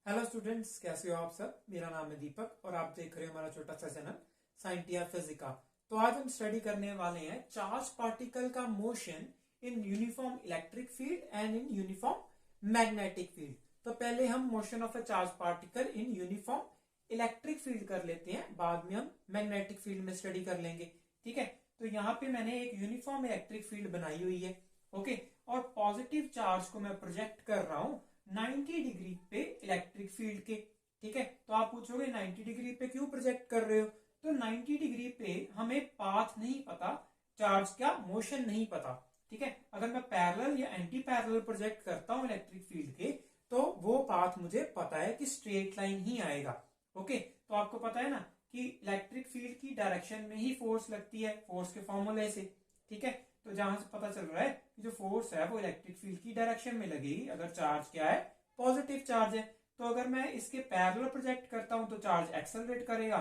Hello students, कैसे हो आप सब। मेरा नाम है दीपक और आप देख रहे हो हमारा छोटा सा चैनल साइंटिया फिजिका। तो आज हम स्टडी करने वाले हैं चार्ज पार्टिकल का motion in uniform electric field and in uniform magnetic field. तो पहले हम motion of a charge particle in uniform electric field कर लेते हैं, बाद में हम मैग्नेटिक फील्ड में स्टडी कर लेंगे। ठीक है, तो यहाँ पे मैंने एक यूनिफॉर्म इलेक्ट्रिक फील्ड बनाई हुई है। ओके, और पॉजिटिव चार्ज को मैं प्रोजेक्ट कर रहा हूं 90 डिग्री पे इलेक्ट्रिक फील्ड के। ठीक है, तो आप पूछोगे 90 डिग्री पे क्यों प्रोजेक्ट कर रहे हो। तो 90 डिग्री पे हमें पाथ नहीं पता, चार्ज का मोशन नहीं पता। ठीक है, अगर मैं पैरेलल या एंटी पैरेलल प्रोजेक्ट करता हूं इलेक्ट्रिक फील्ड के तो वो पाथ मुझे पता है कि स्ट्रेट लाइन ही आएगा। ओके, तो आपको पता है ना कि इलेक्ट्रिक फील्ड की डायरेक्शन में ही फोर्स लगती है, फोर्स के फॉर्मूले से। ठीक है, तो जहां से पता चल रहा है कि जो फोर्स है वो इलेक्ट्रिक फील्ड की डायरेक्शन में लगेगी अगर चार्ज क्या है, पॉजिटिव चार्ज है। तो अगर मैं इसके पैरेलल प्रोजेक्ट करता हूं तो चार्ज एक्सेलरेट करेगा,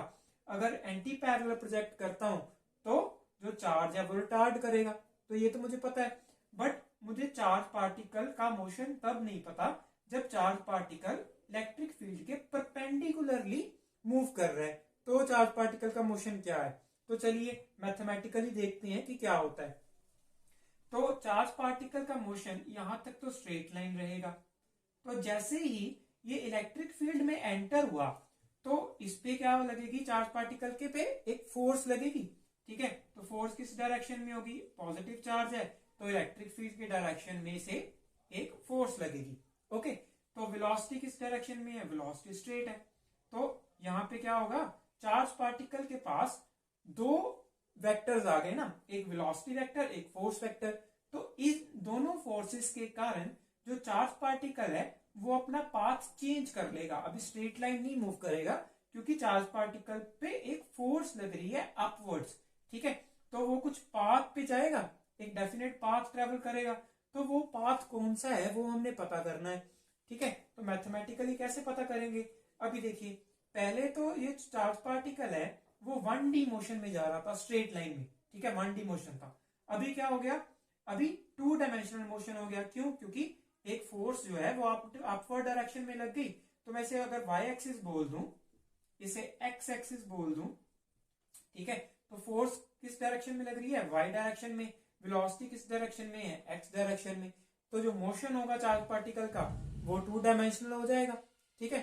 अगर एंटी पैरेलल प्रोजेक्ट करता हूं तो जो चार्ज है वो रिटार्ड करेगा। तो ये तो मुझे पता है, बट मुझे चार्ज पार्टिकल का मोशन तब नहीं पता जब चार्ज पार्टिकल इलेक्ट्रिक फील्ड के परपेंडिकुलरली मूव कर रहा है। तो चार्ज पार्टिकल का मोशन क्या है, तो चलिए मैथमेटिकली देखते हैं कि क्या होता है। तो चार्ज पार्टिकल का मोशन यहां तक तो स्ट्रेट लाइन रहेगा। तो जैसे ही ये इलेक्ट्रिक फील्ड में एंटर हुआ तो इस पे क्या लगेगी, चार्ज पार्टिकल के पे एक फोर्स लगेगी। ठीक है, तो फोर्स किस डायरेक्शन में होगी, पॉजिटिव चार्ज है तो इलेक्ट्रिक फील्ड के डायरेक्शन में से एक फोर्स लगेगी। ओके, तो वेलोसिटी किस डायरेक्शन में है, वेलोसिटी स्ट्रेट है। तो यहां पे क्या होगा, चार्ज पार्टिकल के पास दो वेक्टर्स आ गए ना, एक वेलोसिटी वेक्टर एक फोर्स वेक्टर। तो इस दोनों फोर्सेस के कारण जो चार्ज पार्टिकल है वो अपना पाथ चेंज कर लेगा, अभी स्ट्रेट लाइन नहीं मूव करेगा क्योंकि चार्ज पार्टिकल पे एक फोर्स लग रही है अपवर्ड्स। ठीक है, तो वो कुछ पाथ पे जाएगा, एक डेफिनेट पाथ ट्रेवल करेगा। तो वो पाथ कौन सा है वो हमने पता करना है। ठीक है, तो मैथमेटिकली कैसे पता करेंगे, अभी देखिए। पहले तो ये चार्ज पार्टिकल है वो 1D मोशन में जा रहा था स्ट्रेट लाइन में। ठीक है, 1D मोशन था। अभी क्या हो गया, अभी 2 डायमेंशनल मोशन हो गया। क्यों, क्योंकि एक फोर्स जो है वो अपवर्ड डायरेक्शन में लग गई। तो मैं इसे अगर वाई एक्सिस बोल दूं, इसे एक्स एक्सिस बोल दूं। ठीक है, तो फोर्स किस डायरेक्शन में लग रही है, वाई डायरेक्शन में। वेलोसिटी किस डायरेक्शन में है, एक्स डायरेक्शन में। तो जो मोशन होगा चार्ज पार्टिकल का वो 2 डायमेंशनल हो जाएगा। ठीक है,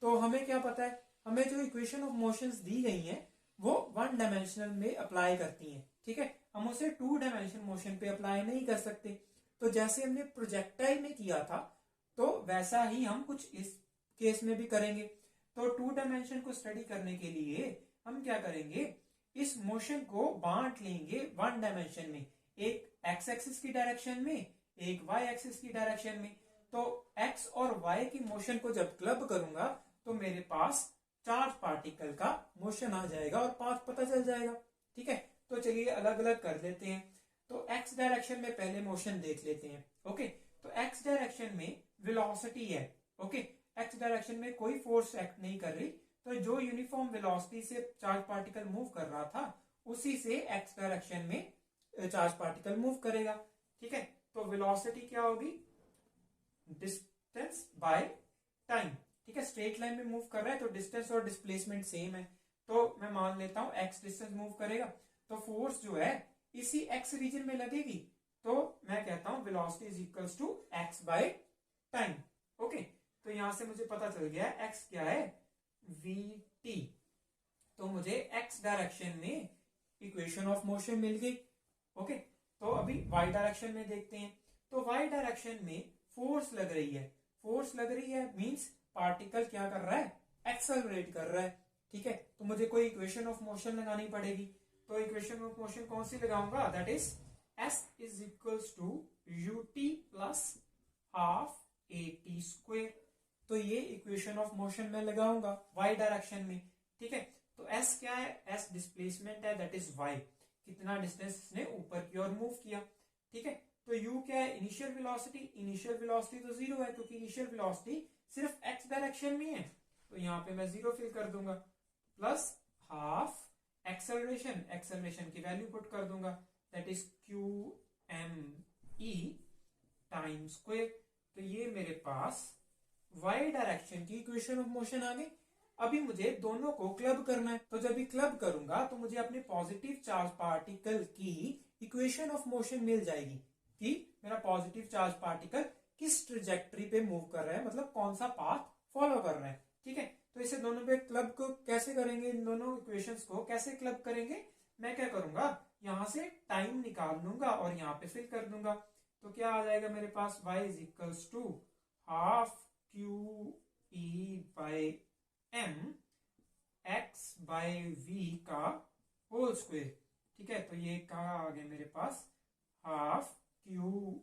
तो हमें क्या पता है, हमें जो इक्वेशन ऑफ मोशंस दी गई हैं वो 1 डायमेंशनल में अप्लाई करती हैं। ठीक है, हम उसे 2 डायमेंशनल मोशन पे अप्लाई नहीं कर सकते। तो जैसे हमने प्रोजेक्टाइल में किया था तो वैसा ही हम कुछ इस केस में भी करेंगे। तो 2 डायमेंशन को स्टडी करने के लिए हम क्या करेंगे, इस मोशन को बांट लेंगे 1 डायमेंशन में, एक एक्स एक्सिस की डायरेक्शन में एक वाई एक्सिस की डायरेक्शन में। तो एक्स और वाई की मोशन को जब क्लब करूंगा तो मेरे पास चार्ज पार्टिकल का मोशन आ जाएगा और पाथ पता चल जाएगा। ठीक है, तो चलिए अलग अलग कर लेते हैं। तो एक्स डायरेक्शन में पहले मोशन देख लेते हैं। ओके, तो एक्स डायरेक्शन में वेलोसिटी है। ओके, एक्स डायरेक्शन में कोई फोर्स एक्ट नहीं कर रही, तो जो यूनिफॉर्म वेलोसिटी से चार्ज पार्टिकल मूव कर रहा था उसी से एक्स डायरेक्शन में चार्ज पार्टिकल मूव करेगा। ठीक है, तो वेलोसिटी क्या होगी, डिस्टेंस बाय टाइम। ठीक है, स्ट्रेट लाइन में मूव कर रहा है तो डिस्टेंस और डिस्प्लेसमेंट सेम है। तो मैं मान लेता हूं एक्स डिस्टेंस मूव करेगा तो फोर्स जो है इसी एक्स रीजन में लगेगी। तो मैं कहता हूं velocity is equals to x by time. Okay, तो यहां से मुझे पता चल गया एक्स क्या है, वी टी। तो मुझे एक्स डायरेक्शन में इक्वेशन ऑफ मोशन मिल गई। ओके, तो अभी वाई डायरेक्शन में देखते हैं। तो वाई डायरेक्शन में फोर्स लग रही है, फोर्स लग रही है मींस पार्टिकल क्या कर रहा है, एक्सेलरेट कर रहा है। ठीक है, तो मुझे कोई इक्वेशन ऑफ मोशन लगानी पड़ेगी। तो इक्वेशन ऑफ मोशन कौन सी लगाऊंगा, that is s is equals to u t plus half a t square. तो ये इक्वेशन ऑफ मोशन में लगाऊंगा वाई डायरेक्शन में। ठीक है, तो एस क्या है, एस डिस्प्लेसमेंट है, दैट इज वाई, कितना डिस्टेंस इसने ऊपर की ओर मूव किया। ठीक है, तो यू क्या है, इनिशियल वेलोसिटी। इनिशियल वेलोसिटी तो 0 है क्योंकि इनिशियल वेलोसिटी सिर्फ एक्स डायरेक्शन में है, तो यहां पे मैं 0 फिल कर दूंगा, प्लस हाफ एक्सेलरेशन, एक्सेलरेशन की वैल्यू पुट कर दूंगा, that is q m E time square. तो ये मेरे पास वाई डायरेक्शन की इक्वेशन ऑफ मोशन आ गई। अभी मुझे दोनों को क्लब करना है, तो जब भी क्लब करूंगा तो मुझे अपने पॉजिटिव चार्ज पार्टिकल की इक्वेशन ऑफ मोशन मिल जाएगी कि मेरा पॉजिटिव चार्ज पार्टिकल किस ट्रेजेक्टरी पे मूव कर रहा है, मतलब कौन सा पाथ फॉलो कर रहा है। ठीक है, तो इसे दोनों पे क्लब को कैसे करेंगे, इन दोनों इक्वेशंस को कैसे क्लब करेंगे, मैं क्या करूंगा, यहां से टाइम निकाल लूंगा और यहाँ पे फिल कर दूंगा। तो क्या आ जाएगा मेरे पास, y is equals to half q e by m x by v का होल स्क्वेयर। ठीक है, तो ये कहा आ गया मेरे पास half q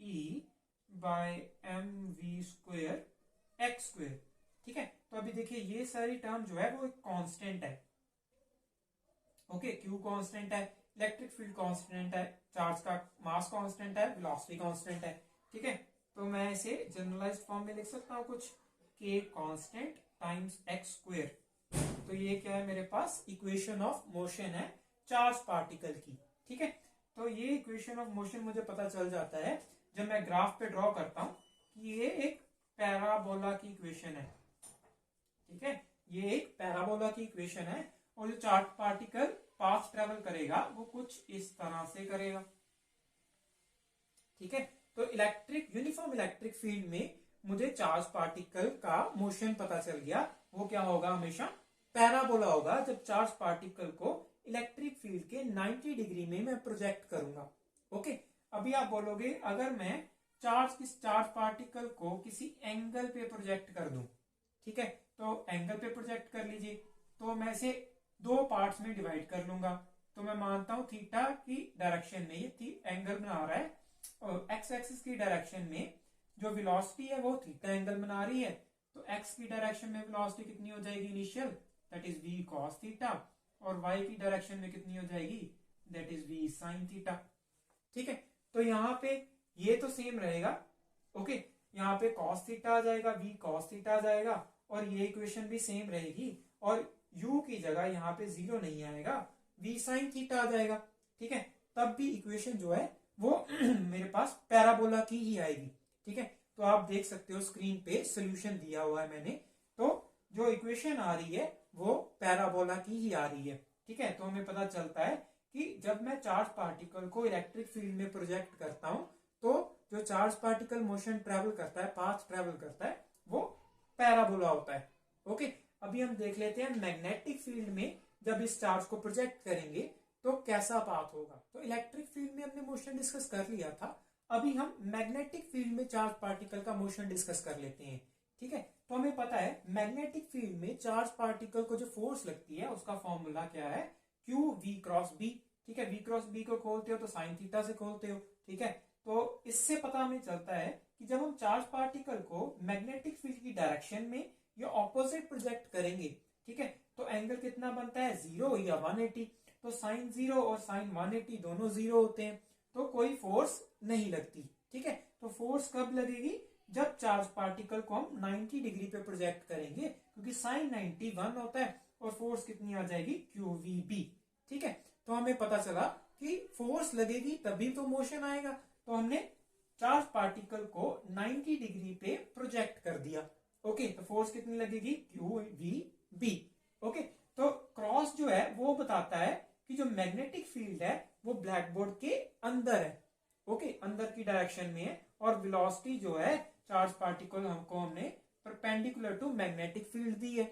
e by m v square x square. ठीक है, तो अभी देखिए ये सारी टर्म जो है वो एक कांस्टेंट है। ओके, क्यू कांस्टेंट है, इलेक्ट्रिक फील्ड कांस्टेंट है, चार्ज का मास कांस्टेंट है, वेलोसिटी कांस्टेंट है। ठीक है, तो मैं इसे जनरलाइज्ड फॉर्म में लिख सकता हूं कुछ, के कांस्टेंट टाइम्स एक्स स्क्वेयर। तो ये क्या है मेरे पास, इक्वेशन ऑफ मोशन है चार्ज पार्टिकल की। ठीक है, तो ये इक्वेशन ऑफ मोशन मुझे पता चल जाता है जब मैं ग्राफ पे ड्रॉ करता हूं कि ये एक पैराबोला की इक्वेशन है। ठीक है, ये एक पैराबोला की इक्वेशन है और जो चार्ज पार्टिकल पाथ ट्रेवल करेगा वो कुछ इस तरह से करेगा। ठीक है, तो यूनिफॉर्म इलेक्ट्रिक फील्ड में मुझे चार्ज पार्टिकल का मोशन पता चल गया। वो क्या होगा, हमेशा पैराबोला होगा जब चार्ज पार्टिकल को इलेक्ट्रिक फील्ड के 90 डिग्री में मैं प्रोजेक्ट करूंगा। ओके, अभी आप बोलोगे अगर मैं चार्ज पार्टिकल को किसी एंगल पे प्रोजेक्ट कर दूं, ठीक है, तो एंगल पे प्रोजेक्ट कर लीजिए, तो मैं इसे दो पार्ट्स में डिवाइड कर लूंगा। तो मैं मानता हूं थीटा की डायरेक्शन में ये एंगल बना रहा है और एक्स एक्सिस की डायरेक्शन में जो वेलोसिटी है वो थीटा एंगल बना रही है। तो एक्स की डायरेक्शन में वेलोसिटी कितनी हो जाएगी initial, that is v cos theta, और वाई की डायरेक्शन में कितनी हो जाएगी, that is v sine theta. ठीक है, तो यहाँ पे ये तो सेम रहेगा। ओके, यहाँ पे कॉस थीटा आ जाएगा, वी कॉस थीटा आ जाएगा, और ये इक्वेशन भी सेम रहेगी, और u की जगह यहाँ पे जीरो नहीं आएगा, v साइन थीटा आ जाएगा। ठीक है, तब भी इक्वेशन जो है वो मेरे पास पैराबोला की ही आएगी। ठीक है, तो आप देख सकते हो स्क्रीन पे सोल्यूशन दिया हुआ है मैंने, तो जो इक्वेशन आ रही है वो पैराबोला की ही आ रही है। ठीक है, तो हमें पता चलता है कि जब मैं चार्ज पार्टिकल को इलेक्ट्रिक फील्ड में प्रोजेक्ट करता हूं तो जो चार्ज पार्टिकल मोशन ट्रेवल करता है, पाथ ट्रेवल करता है, वो पैराबोला होता है। ओके, अभी हम देख लेते हैं मैग्नेटिक फील्ड में जब इस चार्ज को प्रोजेक्ट करेंगे तो कैसा पाथ होगा। तो इलेक्ट्रिक फील्ड में हमने मोशन डिस्कस कर लिया था, अभी हम मैग्नेटिक फील्ड में चार्ज पार्टिकल का मोशन डिस्कस कर लेते हैं। ठीक है, तो हमें पता है मैग्नेटिक फील्ड में चार्ज पार्टिकल को जो फोर्स लगती है उसका फॉर्मूला क्या है, क्यू वी क्रॉस बी। ठीक है, वी क्रॉस बी को खोलते हो तो साइन थीटा से खोलते हो। ठीक है, तो इससे पता हमें चलता है कि जब हम चार्ज पार्टिकल को मैग्नेटिक फील्ड की डायरेक्शन में या ऑपोजिट प्रोजेक्ट करेंगे, ठीक है, तो एंगल कितना बनता है, 0 या 180। तो साइन 0 और साइन 180 दोनों 0 होते हैं, तो कोई फोर्स नहीं लगती। ठीक है, तो फोर्स कब लगेगी, जब चार्ज पार्टिकल को हम 90 डिग्री पे प्रोजेक्ट करेंगे, क्योंकि साइन 90 1 होता है, और फोर्स कितनी आ जाएगी, क्यू वी बी। ठीक है, तो हमें पता चला कि फोर्स लगेगी तभी तो मोशन आएगा। तो हमने चार्ज पार्टिकल को 90 डिग्री पे प्रोजेक्ट कर दिया। ओके, तो फोर्स कितनी लगेगी, क्यू वी बी। ओके, तो क्रॉस जो है वो बताता है कि जो मैग्नेटिक फील्ड है वो ब्लैक बोर्ड के अंदर है। ओके, अंदर की डायरेक्शन में है, और वेलोसिटी जो है चार्ज पार्टिकल हमने परपेंडिकुलर टू मैग्नेटिक फील्ड दी है।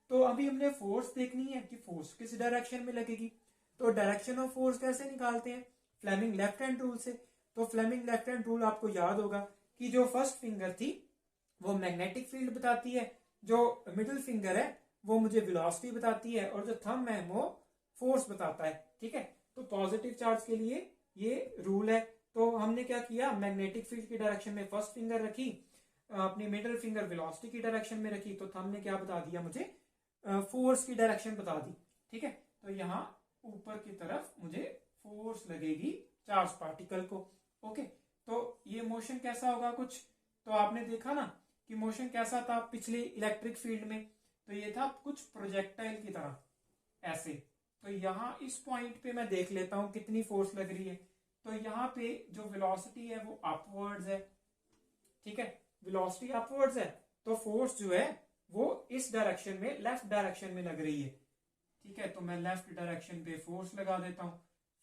तो अभी हमने फोर्स देखनी है कि फोर्स किस डायरेक्शन में लगेगी। तो डायरेक्शन ऑफ फोर्स कैसे निकालते हैं, फ्लेमिंग लेफ्ट हैंड रूल से। तो फ्लेमिंग लेफ्ट हैंड रूल आपको याद होगा कि जो फर्स्ट फिंगर थी वो मैग्नेटिक फील्ड बताती है, जो मिडिल फिंगर है वो मुझे वेलोसिटी बताती है, और जो थंब है वो फोर्स बताता है। ठीक है, तो पॉजिटिव चार्ज के लिए ये रूल है। तो हमने क्या किया, मैग्नेटिक फील्ड की डायरेक्शन में फर्स्ट फिंगर रखी, अपनी मिडिल फिंगर वेलोसिटी की डायरेक्शन में रखी, तो थंब ने क्या बता दिया मुझे, फोर्स की डायरेक्शन बता दी। ठीक है, तो यहाँ ऊपर की तरफ मुझे फोर्स लगेगी चार्ज पार्टिकल को। ओके, तो ये मोशन कैसा होगा कुछ, तो आपने देखा ना कि मोशन कैसा था पिछले इलेक्ट्रिक फील्ड में, तो ये था कुछ प्रोजेक्टाइल की तरह ऐसे। तो यहाँ इस पॉइंट पे मैं देख लेता हूं कितनी फोर्स लग रही है। तो यहाँ पे जो वेलोसिटी है वो अपवर्ड्स है। ठीक है, वेलोसिटी अपवर्ड्स है, तो फोर्स जो है वो इस डायरेक्शन में, लेफ्ट डायरेक्शन में लग रही है। ठीक है, तो मैं लेफ्ट डायरेक्शन पे फोर्स लगा देता हूं,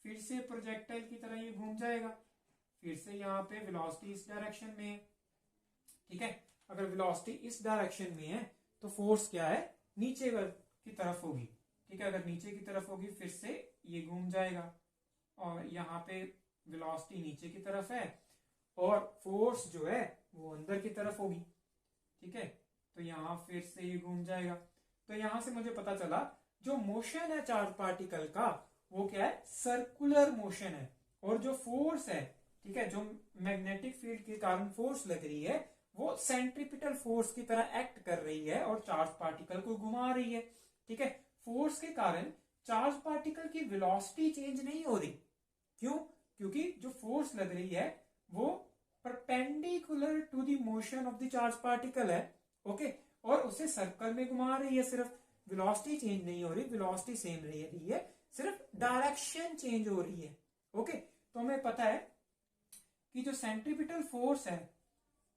फिर से प्रोजेक्टाइल की तरह ये घूम जाएगा, फिर से यहाँ पे वेलोसिटी इस डायरेक्शन में है। ठीक है, अगर वेलोसिटी इस डायरेक्शन में है तो फोर्स क्या है, नीचे की तरफ होगी। ठीक है, अगर नीचे की तरफ होगी फिर से ये घूम जाएगा, और यहाँ पे वेलोसिटी नीचे की तरफ है और फोर्स जो है वो अंदर की तरफ होगी। ठीक है, तो यहाँ फिर से ये घूम जाएगा। तो यहां से मुझे पता चला जो मोशन है चार्ज पार्टिकल का वो क्या है, सर्कुलर मोशन है, और जो फोर्स है, ठीक है, जो मैग्नेटिक फील्ड के कारण फोर्स लग रही है वो सेंट्रीपिटल फोर्स की तरह एक्ट कर रही है और चार्ज पार्टिकल को घुमा रही है। ठीक है, फोर्स के कारण चार्ज पार्टिकल की वेलोसिटी चेंज नहीं हो रही। क्यों? क्योंकि जो फोर्स लग रही है वो perpendicular to the motion of the charge particle है। ओके, और उसे सर्कल में घुमा रही है, सिर्फ वेलोसिटी चेंज नहीं हो रही, वेलोसिटी सेम रही है, सिर्फ डायरेक्शन चेंज हो रही है। ओके, तो हमें पता है कि जो सेंट्रीपिटल फोर्स है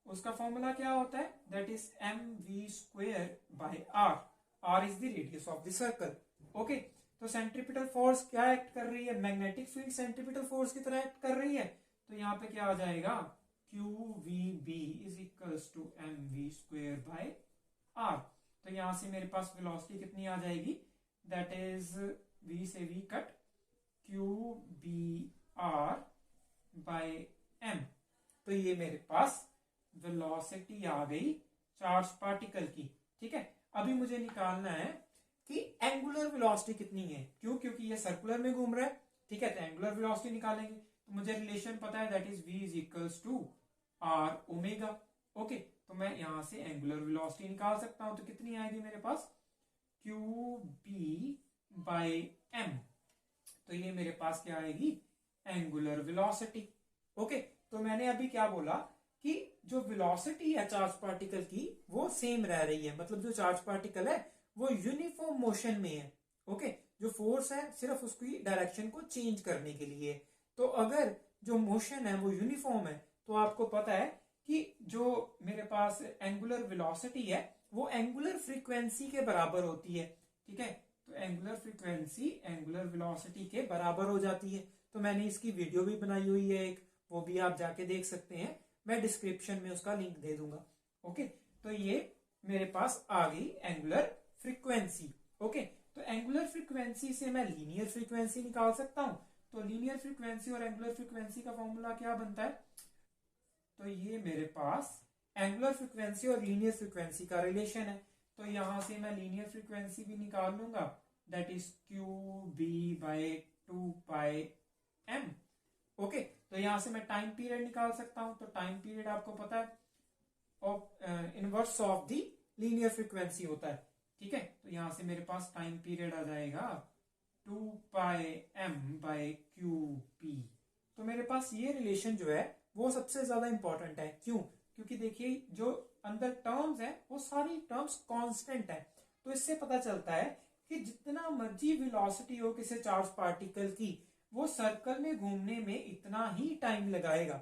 उसका फॉर्मूला क्या होता है, that is mv² by r। r is the radius of the circle. Okay, तो सेंट्रीपिटल फोर्स क्या एक्ट कर रही है, मैग्नेटिक फील्ड सेंट्रीपिटल फोर्स की तरह एक्ट कर रही है। तो यहाँ पे क्या आ जाएगा, qvb is equals to mv² by r। तो यहां से मेरे पास वेलोसिटी कितनी आ जाएगी, दैट इज v से v cut qbr by m। तो ये मेरे पास वेलोसिटी आ गई चार्ज पार्टिकल की। ठीक है, अभी मुझे निकालना है कि एंगुलर वेलोसिटी कितनी है। क्यों? क्योंकि ये सर्कुलर में घूम रहा है। ठीक है, तो एंगुलर वेलोसिटी निकालेंगे, तो मुझे रिलेशन पता है, that is v is equals to r omega. Okay, तो मैं यहां से एंगुलर वेलोसिटी निकाल सकता हूं, तो कितनी आएगी मेरे पास, qb by m। तो ये मेरे पास क्या आएगी, एंगुलर वेलोसिटी। ओके, तो मैंने अभी क्या बोला कि जो वेलोसिटी है चार्ज पार्टिकल की वो सेम रह रही है, मतलब जो चार्ज पार्टिकल है वो यूनिफॉर्म मोशन में है। ओके, जो फोर्स है सिर्फ उसकी डायरेक्शन को चेंज करने के लिए। तो अगर जो मोशन है वो यूनिफॉर्म है तो आपको पता है कि जो मेरे पास एंगुलर वेलोसिटी है वो एंगुलर फ्रीक्वेंसी के बराबर होती है। ठीक है, तो एंगुलर फ्रीक्वेंसी एंगुलर वेलोसिटी के बराबर हो जाती है। तो मैंने इसकी वीडियो भी बनाई हुई है एक, वो भी आप जाके देख सकते हैं, मैं डिस्क्रिप्शन में उसका लिंक दे दूंगा। ओके, तो ये मेरे पास आ गई एंगुलर फ्रीक्वेंसी। ओके, तो एंगुलर फ्रीक्वेंसी से मैं लीनियर फ्रीक्वेंसी निकाल सकता हूं। तो लीनियर फ्रीक्वेंसी और एंगुलर फ्रीक्वेंसी का फॉर्मूला क्या बनता है, तो ये मेरे पास एंगुलर फ्रीक्वेंसी और लीनियर फ्रीक्वेंसी का रिलेशन है। तो यहां से मैं लीनियर फ्रीक्वेंसी भी निकाल लूंगा, that is qb by 2πm। Okay, तो यहां से मैं टाइम पीरियड निकाल सकता हूं। तो टाइम पीरियड आपको पता है inverse of the linear frequency होता है। ठीक है, तो यहां से मेरे पास टाइम पीरियड आ जाएगा 2πm by qp। तो मेरे पास ये रिलेशन जो है वो सबसे ज्यादा इंपॉर्टेंट है। क्यों? क्योंकि देखिए जो अंदर टर्म्स है वो सारी टर्म्स कांस्टेंट है। तो इससे पता चलता है कि जितना मर्जी वेलोसिटी हो किसी चार्ज पार्टिकल की, वो सर्कल में घूमने में इतना ही टाइम लगाएगा।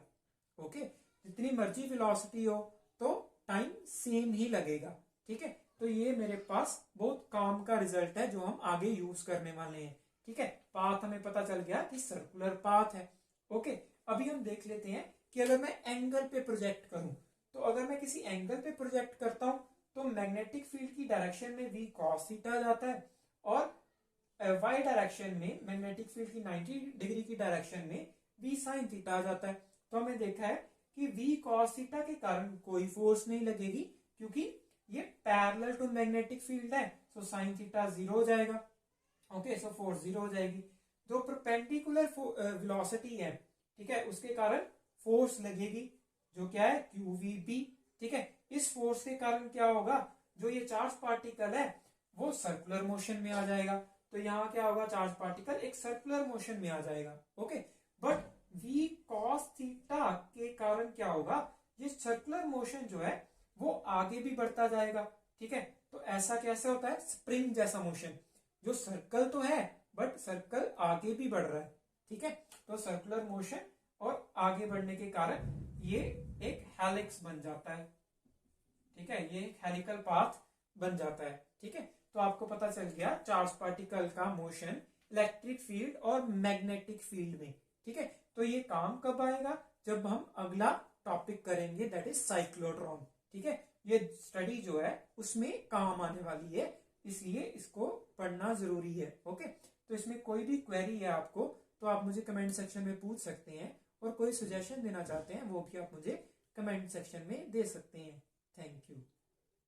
ओके, जितनी मर्जी वेलोसिटी हो तो टाइम सेम ही लगेगा। ठीक है, तो ये मेरे पास बहुत काम का रिजल्ट है जो हम आगे यूज करने वाले हैं। ठीक है, पाथ हमें पता चल गया कि सर्कुलर पाथ है। ओके, अभी हम देख लेते हैं कि अगर मैं एंगल पे प्रोजेक्ट करूं, तो अगर मैं किसी एंगल पे प्रोजेक्ट करता हूं तो मैग्नेटिक फील्ड की डायरेक्शन में v cos थीटा जाता है, और y डायरेक्शन में मैग्नेटिक फील्ड की 90 डिग्री की डायरेक्शन में v sin थीटा आ जाता है। तो हमने देखा है कि v cos थीटा के कारण कोई फोर्स नहीं लगेगी क्योंकि ये पैरेलल टू मैग्नेटिक फील्ड है, सो sin थीटा 0 हो जाएगा। ओके, सो फोर्स 0 हो जाएगी। जो परपेंडिकुलर वेलोसिटी है, ठीक है, उसके कारण फोर्स लगेगी जो क्या है, qvb। ठीक है, इस फोर्स के कारण क्या होगा, जो ये चार्ज पार्टिकल है वो सर्कुलर मोशन में आ जाएगा। तो यहाँ क्या होगा, चार्ज पार्टिकल एक सर्कुलर मोशन में आ जाएगा। Okay, but v cos theta के कारण क्या होगा, ये सर्कुलर मोशन जो है वो आगे भी बढ़ता जाएगा। ठीक है, तो ऐसा कैसे होता है, स्प्रिंग जैसा मोशन, जो सर्कल तो है बट सर्कल आगे भी बढ़ रहा है। ठीक है, तो सर्कुलर मोशन और आगे बढ़ने के कारण ये एक हेलिक्स बन जाता है। ठीक है, ये एक हेलिकल पाथ बन जाता है। ठीक है, तो आपको पता चल गया चार्ज पार्टिकल का मोशन इलेक्ट्रिक फील्ड और मैग्नेटिक फील्ड में। ठीक है, तो ये काम कब आएगा, जब हम अगला टॉपिक करेंगे, दैट इज साइक्लोट्रॉन। ठीक है, ये स्टडी जो है उसमें काम आने वाली है, इसलिए इसको पढ़ना जरूरी है। ओके, तो इसमें कोई भी क्वेरी है आपको तो आप मुझे कमेंट सेक्शन में पूछ सकते हैं, और कोई सजेशन देना चाहते हैं वो भी आप मुझे कमेंट सेक्शन में दे सकते हैं। Thank you.